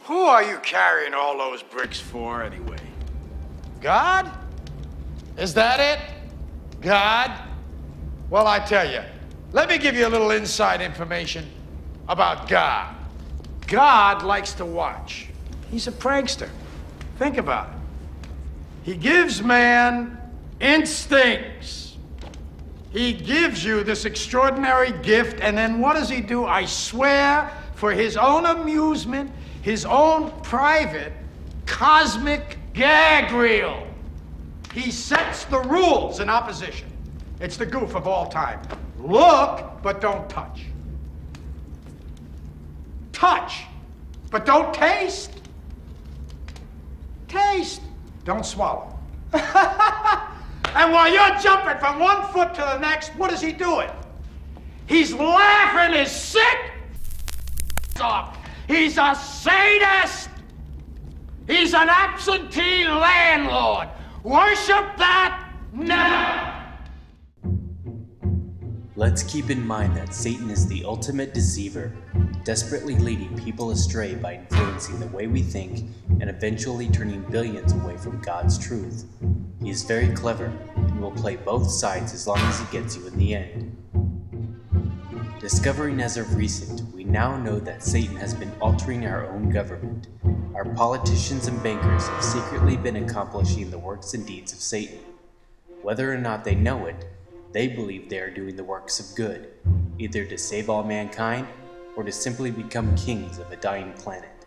Who are you carrying all those bricks for, anyway? God? Is that it? God? Well, I tell you, let me give you a little inside information about God. God likes to watch. He's a prankster. Think about it. He gives man instincts. He gives you this extraordinary gift, and then what does he do? I swear, for his own amusement, his own private cosmic gag reel, he sets the rules in opposition. It's the goof of all time. Look, but don't touch. Touch, but don't taste. Taste, don't swallow. And while you're jumping from one foot to the next, what is he doing? He's laughing his sick off. He's a sadist. He's an absentee landlord. Worship that now. Let's keep in mind that Satan is the ultimate deceiver, desperately leading people astray by influencing the way we think and eventually turning billions away from God's truth. He is very clever and will play both sides as long as he gets you in the end. Discovering as of recent, we now know that Satan has been altering our own government. Our politicians and bankers have secretly been accomplishing the works and deeds of Satan. Whether or not they know it, they believe they are doing the works of good, either to save all mankind or to simply become kings of a dying planet.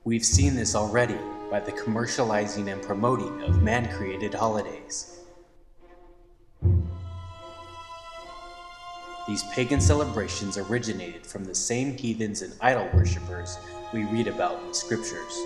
We've seen this already by the commercializing and promoting of man-created holidays. These pagan celebrations originated from the same heathens and idol worshippers we read about in the scriptures.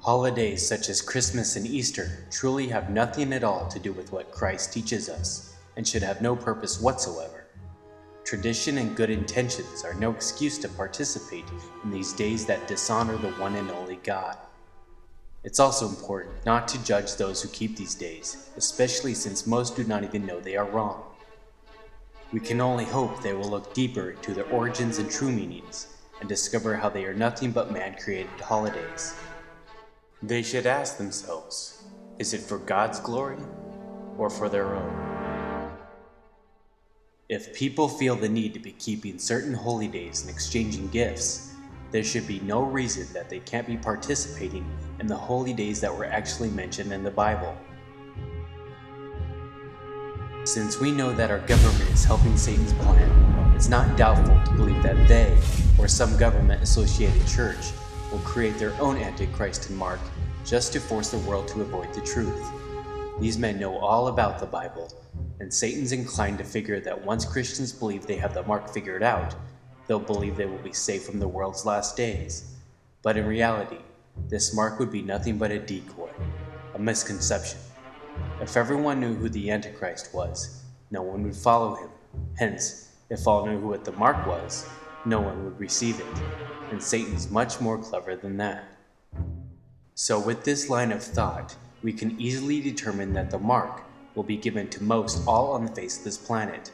Holidays such as Christmas and Easter truly have nothing at all to do with what Christ teaches us, and should have no purpose whatsoever. Tradition and good intentions are no excuse to participate in these days that dishonor the one and only God. It's also important not to judge those who keep these days, especially since most do not even know they are wrong. We can only hope they will look deeper into their origins and true meanings, and discover how they are nothing but man-created holidays. They should ask themselves, is it for God's glory or for their own? If people feel the need to be keeping certain holy days and exchanging gifts, there should be no reason that they can't be participating in the holy days that were actually mentioned in the Bible. Since we know that our government is helping Satan's plan, it's not doubtful to believe that they, or some government-associated church, will create their own Antichrist and mark just to force the world to avoid the truth. These men know all about the Bible, and Satan's inclined to figure that once Christians believe they have the mark figured out, they'll believe they will be safe from the world's last days. But in reality, this mark would be nothing but a decoy, a misconception. If everyone knew who the Antichrist was, no one would follow him. Hence, if all knew what the mark was, no one would receive it. And Satan's much more clever than that. So with this line of thought, we can easily determine that the mark will be given to most all on the face of this planet.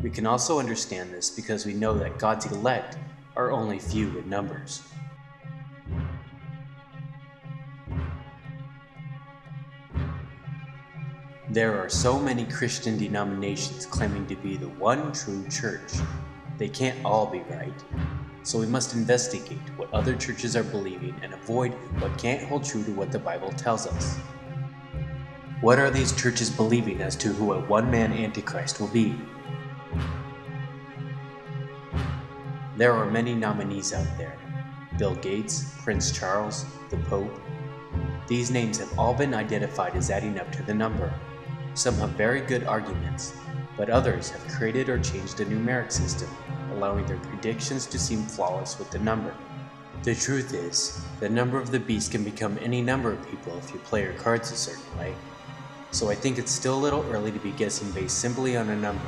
We can also understand this because we know that God's elect are only few in numbers. There are so many Christian denominations claiming to be the one true church. They can't all be right. So we must investigate what other churches are believing and avoid what can't hold true to what the Bible tells us. What are these churches believing as to who a one-man Antichrist will be? There are many nominees out there. Bill Gates, Prince Charles, the Pope. These names have all been identified as adding up to the number. Some have very good arguments, but others have created or changed a numeric system, allowing their predictions to seem flawless with the number. The truth is, the number of the beast can become any number of people if you play your cards a certain way. So I think it's still a little early to be guessing based simply on a number.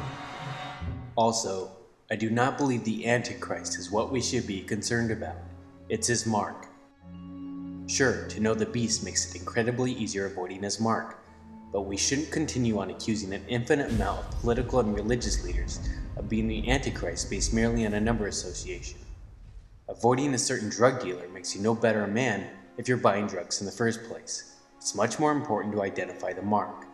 Also, I do not believe the Antichrist is what we should be concerned about. It's his mark. Sure, to know the beast makes it incredibly easier avoiding his mark, but we shouldn't continue on accusing an infinite amount of political and religious leaders of being the Antichrist based merely on a number association. Avoiding a certain drug dealer makes you no better a man if you're buying drugs in the first place. It's much more important to identify the mark.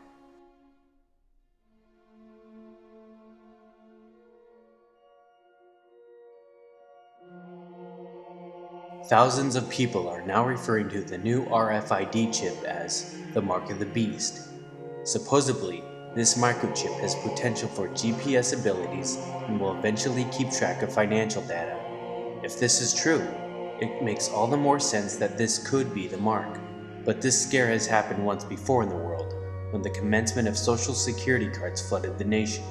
Thousands of people are now referring to the new RFID chip as the Mark of the Beast. Supposedly, this microchip has potential for GPS abilities and will eventually keep track of financial data. If this is true, it makes all the more sense that this could be the mark. But this scare has happened once before in the world, when the commencement of social security cards flooded the nation.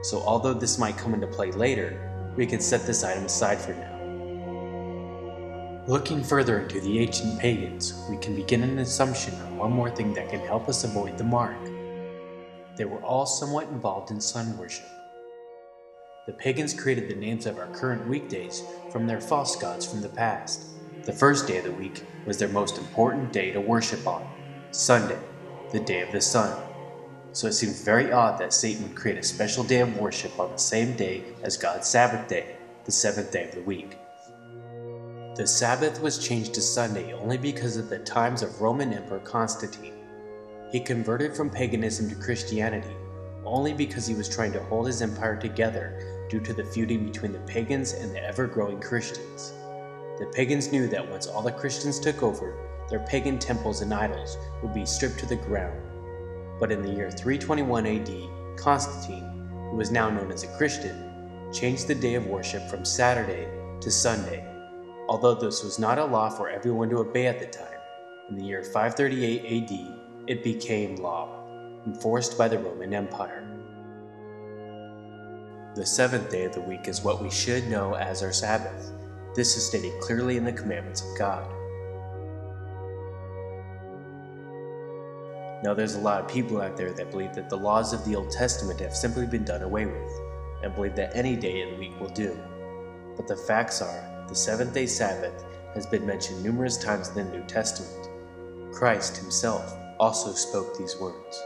So although this might come into play later, we can set this item aside for now. Looking further into the ancient pagans, we can begin an assumption on one more thing that can help us avoid the mark. They were all somewhat involved in sun worship. The pagans created the names of our current weekdays from their false gods from the past. The first day of the week was their most important day to worship on, Sunday, the day of the sun. So it seems very odd that Satan would create a special day of worship on the same day as God's Sabbath day, the seventh day of the week. The Sabbath was changed to Sunday only because of the times of Roman Emperor Constantine. He converted from paganism to Christianity only because he was trying to hold his empire together due to the feuding between the pagans and the ever-growing Christians. The pagans knew that once all the Christians took over, their pagan temples and idols would be stripped to the ground. But in the year 321 AD, Constantine, who was now known as a Christian, changed the day of worship from Saturday to Sunday. Although this was not a law for everyone to obey at the time, in the year 538 AD, it became law, enforced by the Roman Empire. The seventh day of the week is what we should know as our Sabbath. This is stated clearly in the commandments of God. Now there's a lot of people out there that believe that the laws of the Old Testament have simply been done away with, and believe that any day of the week will do. But the facts are, the seventh-day Sabbath has been mentioned numerous times in the New Testament. Christ himself also spoke these words.